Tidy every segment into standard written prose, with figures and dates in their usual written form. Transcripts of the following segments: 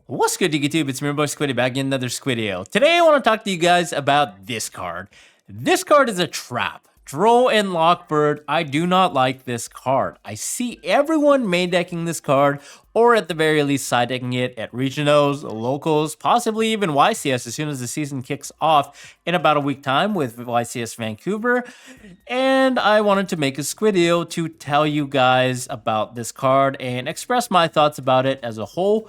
What's good, YouTube? It's me, your boy Squiddy, back in another Squiddio. Today I want to talk to you guys about this card. This card is a trap. Droll and Lockbird, I do not like this card. I see everyone main decking this card, or at the very least side decking it at regionals, locals, possibly even YCS as soon as the season kicks off in about a week time with YCS Vancouver. And I wanted to make a Squiddio to tell you guys about this card and express my thoughts about it as a whole.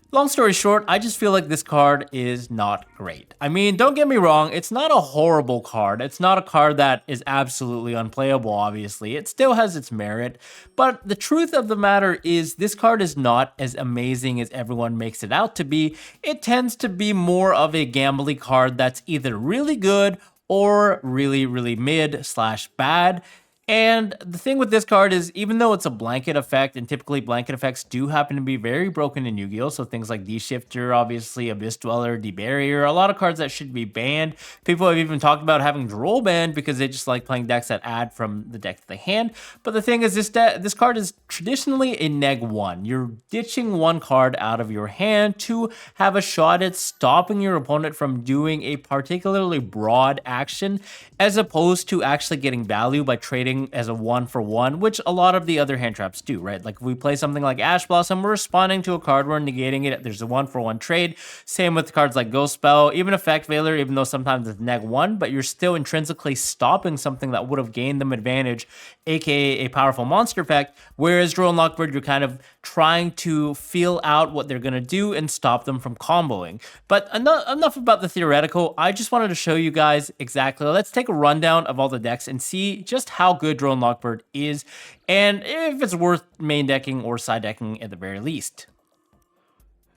Long story short, I just feel like this card is not great. I mean, don't get me wrong, it's not a horrible card. It's not a card that is absolutely unplayable, obviously. It still has its merit. But the truth of the matter is this card is not as amazing as everyone makes it out to be. It tends to be more of a gambly card that's either really good or really mid slash bad. And the thing with this card is, even though it's a blanket effect, and typically blanket effects do happen to be very broken in Yu-Gi-Oh! So things like D-Shifter, obviously, Abyss Dweller, D-Barrier, a lot of cards that should be banned. People have even talked about having Droll banned because they just like playing decks that add from the deck to the hand. But the thing is, this card is traditionally a neg-1. You're ditching one card out of your hand to have a shot at stopping your opponent from doing a particularly broad action, as opposed to actually getting value by trading as a 1-for-1, which a lot of the other hand traps do, right? Like if we play something like Ash Blossom, we're responding to a card, we're negating it, there's a 1-for-1 trade. Same with cards like Ghost Spell, even Effect Veiler, even though sometimes it's neg-1, but you're still intrinsically stopping something that would have gained them advantage, aka a powerful monster effect, whereas Droll and Lockbird, you're kind of trying to feel out what they're going to do and stop them from comboing. But enough about the theoretical. I just wanted to show you guys exactly. Let's take a rundown of all the decks and see just how good Droll and Lockbird is, and if it's worth main decking or side decking at the very least.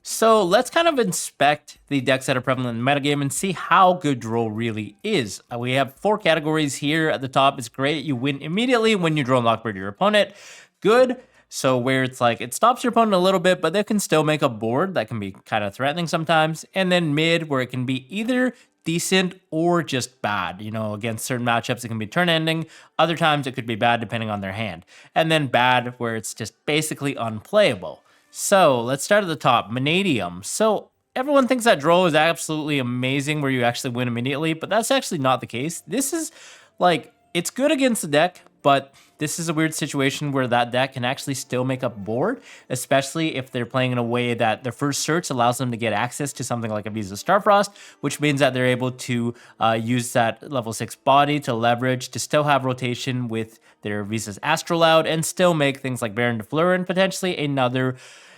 So let's kind of inspect the decks that are prevalent in the metagame and see how good Droll really is. We have 4 categories here. At the top, it's great. You win immediately when you Droll and Lockbird your opponent. Good. So where it's like, it stops your opponent a little bit, but they can still make a board that can be kind of threatening sometimes. And then mid, where it can be either decent or just bad. You know, against certain matchups, it can be turn ending. Other times it could be bad depending on their hand. And then bad, where it's just basically unplayable. So let's start at the top, MANNADIUM. So everyone thinks that Droll is absolutely amazing where you actually win immediately, but that's actually not the case. This is like, it's good against the deck, but this is a weird situation where that deck can actually still make up board, especially if they're playing in a way that their first search allows them to get access to something like a Visa Starfrost, which means that they're able to use that level 6 body to leverage to still have rotation with their Visa's Astrolaud and still make things like Baron de Fleur and potentially another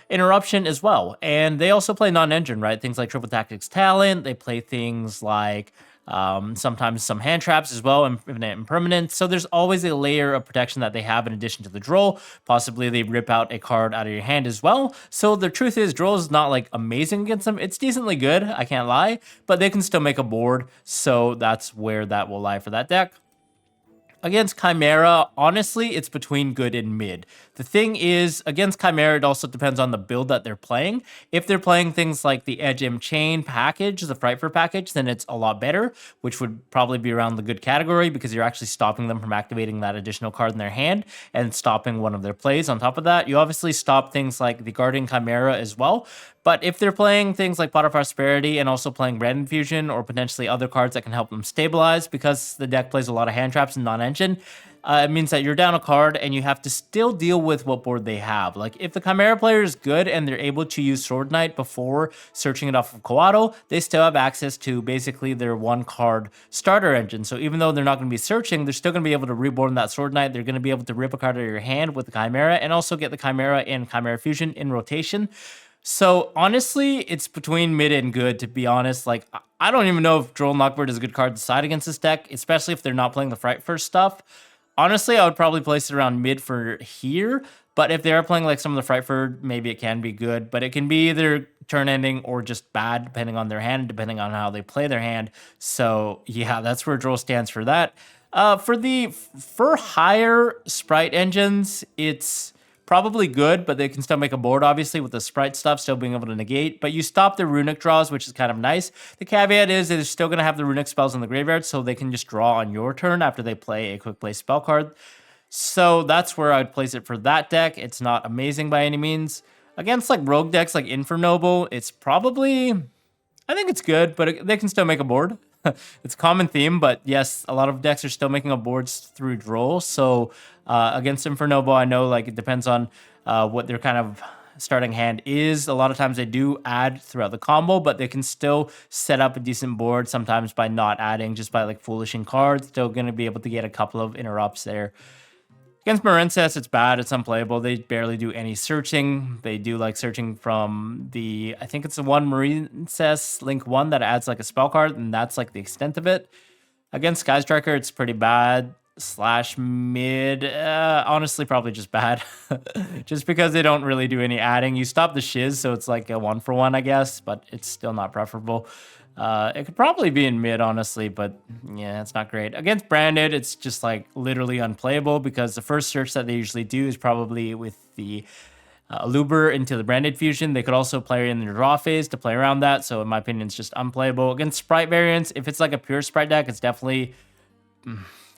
interruption as well. And they also play non-engine, right? Things like Triple Tactics Talent. They play things like sometimes some hand traps as well, infinite impermanence. So there's always a layer of protection that they have in addition to the Droll. Possibly they rip out a card out of your hand as well. So the truth is, Droll is not like amazing against them. It's decently good, I can't lie, but they can still make a board. So that's where that will lie for that deck. Against Chimera, honestly, it's between good and mid. The thing is, against Chimera, it also depends on the build that they're playing. If they're playing things like the Edge Chain package, the Frightfur package, then it's a lot better, which would probably be around the good category because you're actually stopping them from activating that additional card in their hand and stopping one of their plays. On top of that, you obviously stop things like the Guardian Chimera as well. But if they're playing things like Pot of Prosperity and also playing Red Infusion or potentially other cards that can help them stabilize, because the deck plays a lot of hand traps and non-engine, it means that you're down a card and you have to still deal with what board they have. Like if the Chimera player is good and they're able to use Sword Knight before searching it off of Coatl, they still have access to basically their 1-card starter engine. So even though they're not going to be searching, they're still going to be able to reborn that Sword Knight. They're going to be able to rip a card out of your hand with the Chimera and also get the Chimera and Chimera Fusion in rotation. So honestly, it's between mid and good, to be honest. Like, I don't even know if Droll and Lockbird is a good card to side against this deck, especially if they're not playing the Frightfur stuff. Honestly, I would probably place it around mid for here, but if they are playing like some of the Frightfur, maybe it can be good, but it can be either turn ending or just bad, depending on their hand, depending on how they play their hand. So yeah, that's where Droll stands for that. For higher Sprite engines, it's probably good, but they can still make a board, obviously, with the Sprite stuff still being able to negate. But you stop the Runick draws, which is kind of nice. The caveat is they're still going to have the Runick spells in the graveyard, so they can just draw on your turn after they play a quick play spell card. So that's where I'd place it for that deck. It's not amazing by any means. Against like rogue decks like INFERNOBLE, it's probably, I think it's good, but they can still make a board. It's a common theme, but yes, a lot of decks are still making up boards through DROLL. So against INFERNOBLE, I know like it depends on what their kind of starting hand is. A lot of times they do add throughout the combo, but they can still set up a decent board sometimes by not adding, just by like foolishing cards. Still going to be able to get a couple of interrupts there. Against MARINCESS, it's bad. It's unplayable. They barely do any searching. They do like searching from the, I think it's the one MARINCESS Link 1 that adds like a spell card, and that's like the extent of it. Against Sky Striker, it's pretty bad / mid. Honestly, probably just bad. Just because they don't really do any adding. You stop the shiz, so it's like a 1-for-1, I guess, but it's still not preferable. It could probably be in mid, honestly, but yeah, it's not great. Against Branded, it's just like literally unplayable because the first search that they usually do is probably with the Aluber into the Branded fusion. They could also play in the draw phase to play around that, so in my opinion, it's just unplayable. Against Sprite variants, if it's like a pure Sprite deck, it's definitely...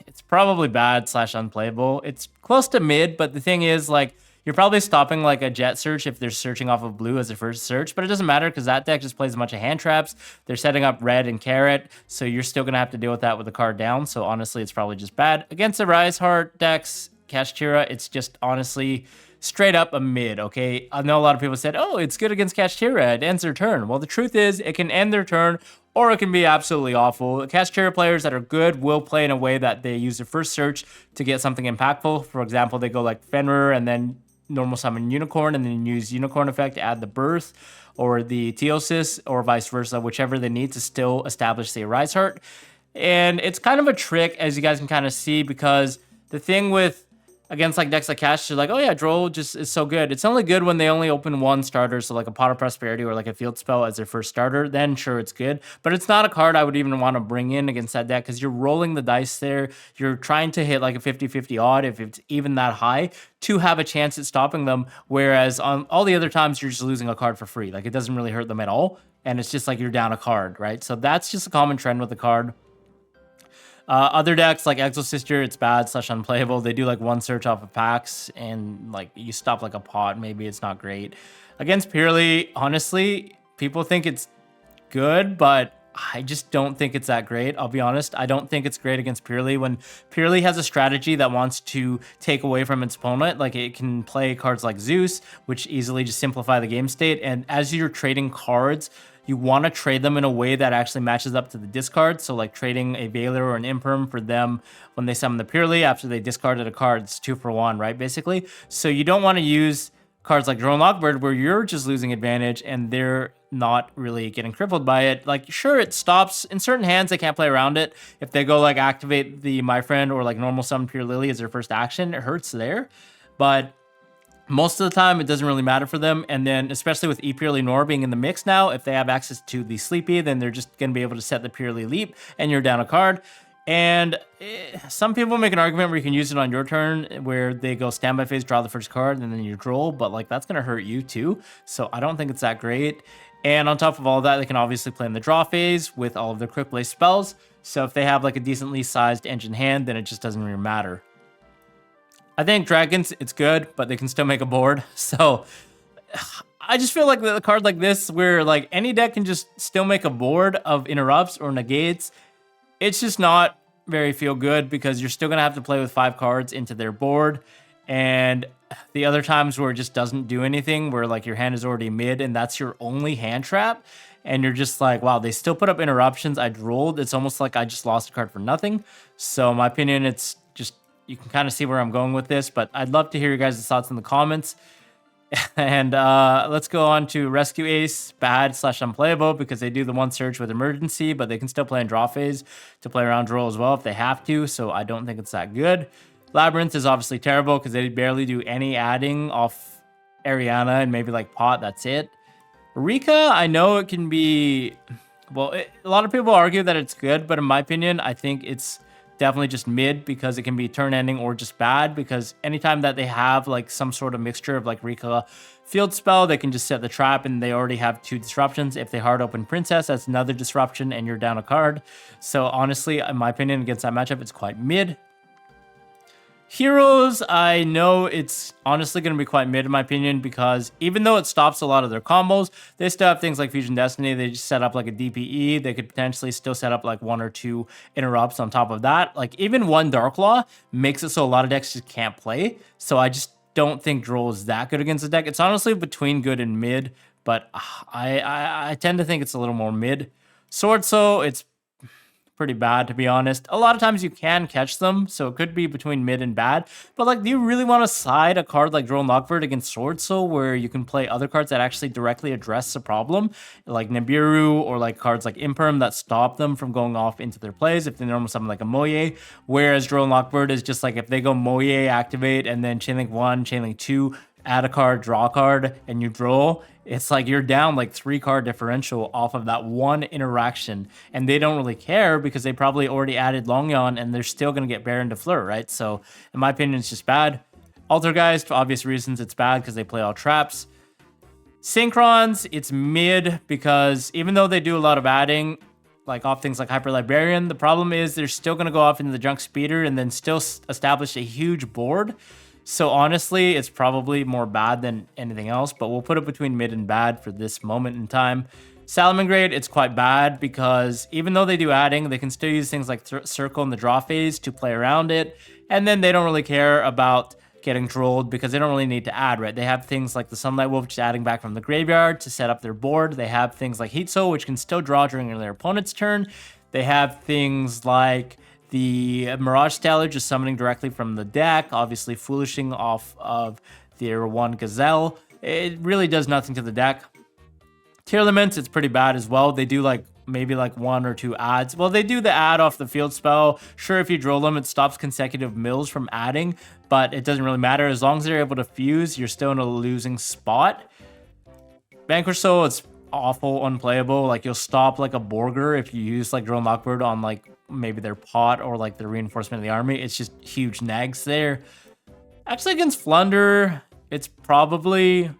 it's probably bad / unplayable. It's close to mid, but the thing is, like, you're probably stopping like a jet search if they're searching off of blue as their first search, but it doesn't matter because that deck just plays a bunch of hand traps. They're setting up red and carrot, so you're still gonna have to deal with that with the card down. So honestly, it's probably just bad. Against the Rise Heart decks, KASHTIRA, it's just honestly straight up a mid, okay? I know a lot of people said, oh, it's good against KASHTIRA, it ends their turn. Well, the truth is, it can end their turn, or it can be absolutely awful. KASHTIRA players that are good will play in a way that they use their first search to get something impactful. For example, they go like Fenrir and then normal summon Unicorn and then use Unicorn effect to add the Birth or the Theosis or vice versa, whichever they need to still establish the Rise Heart. And it's kind of a trick, as you guys can kind of see, because the thing with against like decks like Cash, you're like, oh yeah, DROLL just is so good. It's only good when they only open one starter, so like a Pot of Prosperity or like a Field Spell as their first starter, then sure, it's good. But it's not a card I would even want to bring in against that deck because you're rolling the dice there. You're trying to hit like a 50-50 odd, if it's even that high, to have a chance at stopping them, whereas on all the other times, you're just losing a card for free. Like, it doesn't really hurt them at all, and it's just like you're down a card, right? So that's just a common trend with the card. Other decks like EXOSISTER, it's bad / unplayable. They do like one search off of packs and like you stop like a pot. Maybe it's not great. Against PURRELY, honestly, people think it's good, but I just don't think it's that great. I'll be honest. I don't think it's great against PURRELY. When PURRELY has a strategy that wants to take away from its opponent, like it can play cards like Zeus, which easily just simplify the game state. And as you're trading cards, you want to trade them in a way that actually matches up to the discard. So like trading a Veiler or an Imperm for them when they summon the PURRELY after they discarded a card, it's 2-for-1, right? Basically. So you don't want to use cards like Drone Lockbird where you're just losing advantage and they're not really getting crippled by it. Like, sure, it stops in certain hands, they can't play around it. If they go like activate the My Friend or like normal summon Pure Lily as their first action, it hurts there. But most of the time, it doesn't really matter for them. And then, especially with E-Purely Nor being in the mix now, if they have access to the Sleepy, then they're just going to be able to set the Purely Leap, and you're down a card. And some people make an argument where you can use it on your turn, where they go standby phase, draw the first card, and then you DROLL, but like that's going to hurt you too. So I don't think it's that great. And on top of all that, they can obviously play in the draw phase with all of their quick play spells. So if they have like a decently sized engine hand, then it just doesn't really matter. I think Dragons, it's good, but they can still make a board. So I just feel like a card like this, where like any deck can just still make a board of interrupts or negates, it's just not very feel good because you're still going to have to play with 5 cards into their board. And the other times where it just doesn't do anything, where like your hand is already mid and that's your only hand trap, and you're just like, wow, they still put up interruptions. I DROLLed. It's almost like I just lost a card for nothing. So in my opinion, it's just, you can kind of see where I'm going with this, but I'd love to hear your guys' thoughts in the comments. And let's go on to Rescue Ace, bad / unplayable because they do the one search with Emergency, but they can still play in draw phase to play around DROLL as well if they have to, so I don't think it's that good. Labyrinth is obviously terrible because they barely do any adding off Ariana and maybe like Pot, that's it. RIKKA, I know it can be, well, a lot of people argue that it's good, but in my opinion, I think it's definitely just mid because it can be turn ending or just bad, because anytime that they have like some sort of mixture of like RIKKA Field Spell, they can just set the trap and they already have 2 disruptions. If they hard open Princess, that's another disruption and you're down a card. So honestly, in my opinion, against that matchup, it's quite mid. Heroes, I know it's honestly going to be quite mid in my opinion, because even though it stops a lot of their combos, they still have things like Fusion Destiny. They just set up like a DPE. They could potentially still set up like 1 or 2 interrupts on top of that. Like even 1 Dark Claw makes it so a lot of decks just can't play. So I just don't think Droll is that good against the deck. It's honestly between good and mid, but I tend to think it's a little more mid. SWORDSOUL, it's pretty bad, to be honest. A lot of times you can catch them, so it could be between mid and bad. But like, do you really want to side a card like Droll and Lockbird against SWORDSOUL, where you can play other cards that actually directly address the problem, like Nibiru, or like cards like Imperm that stop them from going off into their plays if they normally summon like a Moye? Whereas Droll and Lockbird is just like, if they go Moye, activate, and then Chainlink 1, Chainlink 2, add a card, draw a card, and you Droll, it's like you're down like 3 card differential off of that one interaction, and they don't really care because they probably already added Longyeon and they're still going to get Baron to Fleur, right? So in my opinion, it's just bad. Altergeist, for obvious reasons, it's bad because they play all traps. Synchron's, it's mid because even though they do a lot of adding, like off things like Hyper Librarian, the problem is they're still going to go off into the Junk Speeder and then still establish a huge board. So honestly, it's probably more bad than anything else, but we'll put it between mid and bad for this moment in time. Salamangrate, it's quite bad because even though they do adding, they can still use things like Circle in the draw phase to play around it. And then they don't really care about getting trolled because they don't really need to add, right? They have things like the Sunlight Wolf, just adding back from the graveyard to set up their board. They have things like Heat Soul, which can still draw during their opponent's turn. They have things like the Mirage Stellar, just summoning directly from the deck, obviously foolishing off of their 1 Gazelle. It really does nothing to the deck. TEARLAMENTS, it's pretty bad as well. They do like maybe like 1 or 2 adds. Well, they do the add off the field spell. Sure, if you Droll them, it stops consecutive mills from adding, but it doesn't really matter. As long as they're able to fuse, you're still in a losing spot. Vanquish Soul, it's awful, unplayable. Like, you'll stop like a Borger if you use like Drone Lockbird on like maybe their pot or like the reinforcement of the army. It's just huge nags there. Actually, against Flunder, it's probably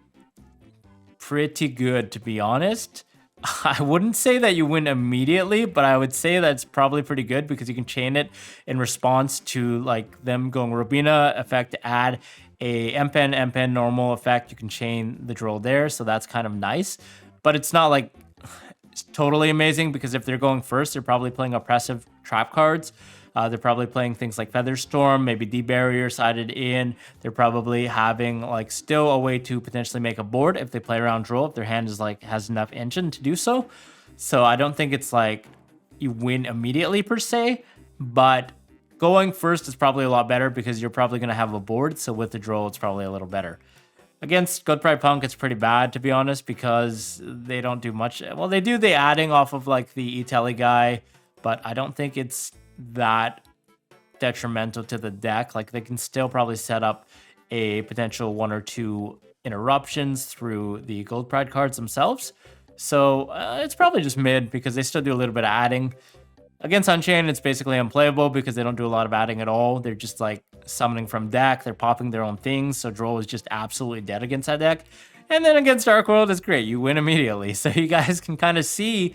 pretty good, to be honest. I wouldn't say that you win immediately, but I would say that's probably pretty good because you can chain it in response to like them going Robina effect to add a MPen normal effect. You can chain the Droll there, so that's kind of nice. But it's not like it's totally amazing because if they're going first, they're probably playing oppressive trap cards. They're probably playing things like Featherstorm, maybe D-Barrier sided in. They're probably having like still a way to potentially make a board if they play around Droll, if their hand is like has enough engine to do so. So I don't think it's like you win immediately per se, but going first is probably a lot better because you're probably going to have a board. So with the Droll, it's probably a little better. Against Godpride Punk, it's pretty bad, to be honest, because they don't do much. Well, they do the adding off of like the E-Telly guy, but I don't think it's that detrimental to the deck. Like, they can still probably set up a potential 1 or 2 interruptions through the Gold Pride cards themselves. So it's probably just mid because they still do a little bit of adding. Against Unchained, it's basically unplayable because they don't do a lot of adding at all. They're just like summoning from deck. They're popping their own things. So Droll is just absolutely dead against that deck. And then against Dark World, it's great. You win immediately. So you guys can kind of see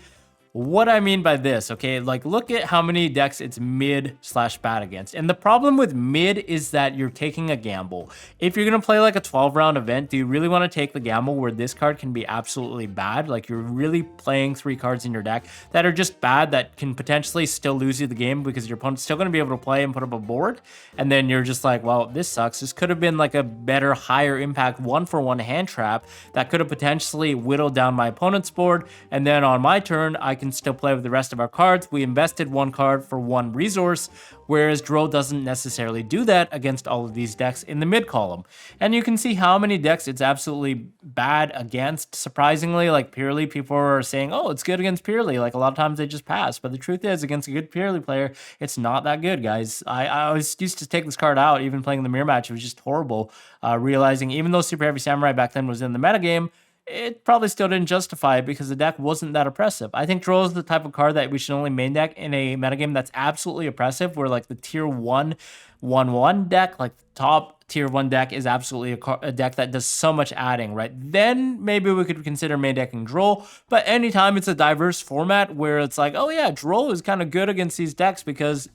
what I mean by this, okay? Like, look at how many decks it's mid/bad against. And the problem with mid is that you're taking a gamble. If you're going to play like a 12-round event, do you really want to take the gamble where this card can be absolutely bad? Like, you're really playing 3 cards in your deck that are just bad, that can potentially still lose you the game because your opponent's still going to be able to play and put up a board. And then you're just like, well, this sucks. This could have been like a better, higher impact 1-for-1 hand trap that could have potentially whittled down my opponent's board. And then on my turn, I can still play with the rest of our cards. We invested 1 card for 1 resource, whereas Droll doesn't necessarily do that against all of these decks in the mid column. And you can see how many decks it's absolutely bad against. Surprisingly, like Purrely, people are saying, oh, it's good against Purrely. Like, a lot of times they just pass. But the truth is, against a good Purrely player, it's not that good, guys. I always used to take this card out, even playing the mirror match. It was just horrible. Realizing even though Super Heavy Samurai back then was in the metagame, it probably still didn't justify it because the deck wasn't that oppressive. I think Droll is the type of card that we should only main deck in a metagame that's absolutely oppressive, where like the tier 1/1/1 deck, like the top tier 1 deck, is absolutely a deck that does so much adding, right? Then maybe we could consider main decking Droll. But anytime it's a diverse format where it's like, oh yeah, Droll is kind of good against these decks because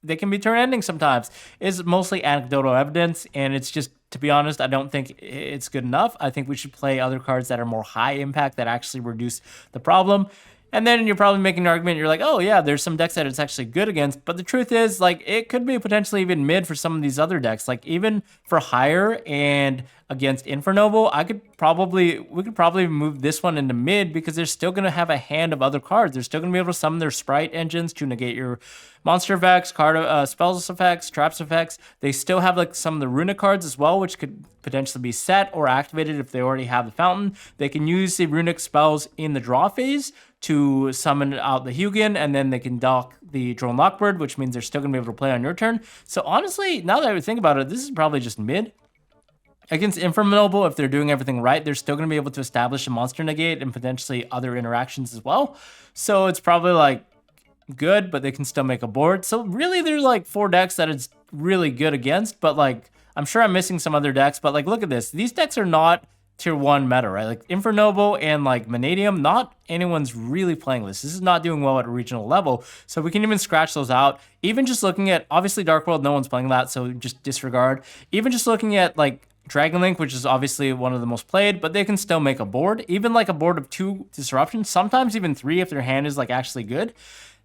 they can be turn ending sometimes. It's mostly anecdotal evidence, and it's just, to be honest, I don't think it's good enough. I think we should play other cards that are more high impact that actually reduce the problem. And then you're probably making an argument, you're like, oh yeah, there's some decks that it's actually good against, but the truth is, like, it could be potentially even mid for some of these other decks. Like, even for higher and against INFERNOBLE, we could probably move this one into mid, because they're still going to have a hand of other cards. They're still going to be able to summon their Sprite engines to negate your monster effects, spells effects, traps effects. They still have like some of the RUNICK cards as well, which could potentially be set or activated if they already have the fountain. They can use the RUNICK spells in the draw phase to summon out the Hugin, and then they can dock the Drone Lockbird, which means they're still going to be able to play on your turn. So honestly, now that I think about it, this is probably just mid. Against INFERNOBLE, if they're doing everything right, they're still going to be able to establish a monster negate and potentially other interactions as well. So it's probably like good, but they can still make a board. So really, there's like 4 decks that it's really good against, but like, I'm sure I'm missing some other decks, but like, look at this. These decks are not tier 1 meta, right? Like INFERNOBLE and like MANNADIUM, not anyone's really playing this. This is not doing well at a regional level, so we can even scratch those out. Even just looking at, obviously Dark World, no one's playing that, so just disregard. Even just looking at like Dragon Link, which is obviously one of the most played, but they can still make a board. Even like a board of 2 disruptions, sometimes even 3 if their hand is like actually good.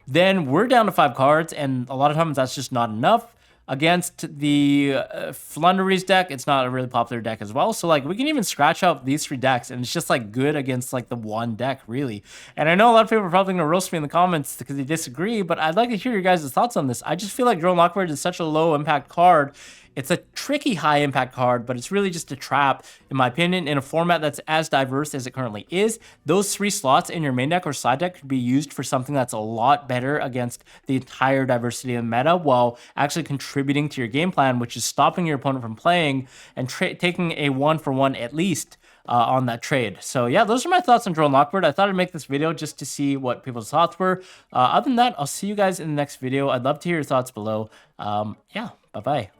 Then we're down to 5 cards, and a lot of times that's just not enough. Against the FLOOWANDEREEZE deck, it's not a really popular deck as well. So like, we can even scratch out these 3 decks, and it's just like good against like the one deck, really. And I know a lot of people are probably gonna roast me in the comments because they disagree, but I'd like to hear your guys' thoughts on this. I just feel like Drone Lockbird is such a low impact card. It's a tricky high impact card, but it's really just a trap, in my opinion, in a format that's as diverse as it currently is. Those 3 slots in your main deck or side deck could be used for something that's a lot better against the entire diversity of the meta, while actually contributing to your game plan, which is stopping your opponent from playing and taking a 1-for-1 at least on that trade. So yeah, those are my thoughts on Drone Lockbird. I thought I'd make this video just to see what people's thoughts were. Other than that, I'll see you guys in the next video. I'd love to hear your thoughts below. Yeah, bye-bye.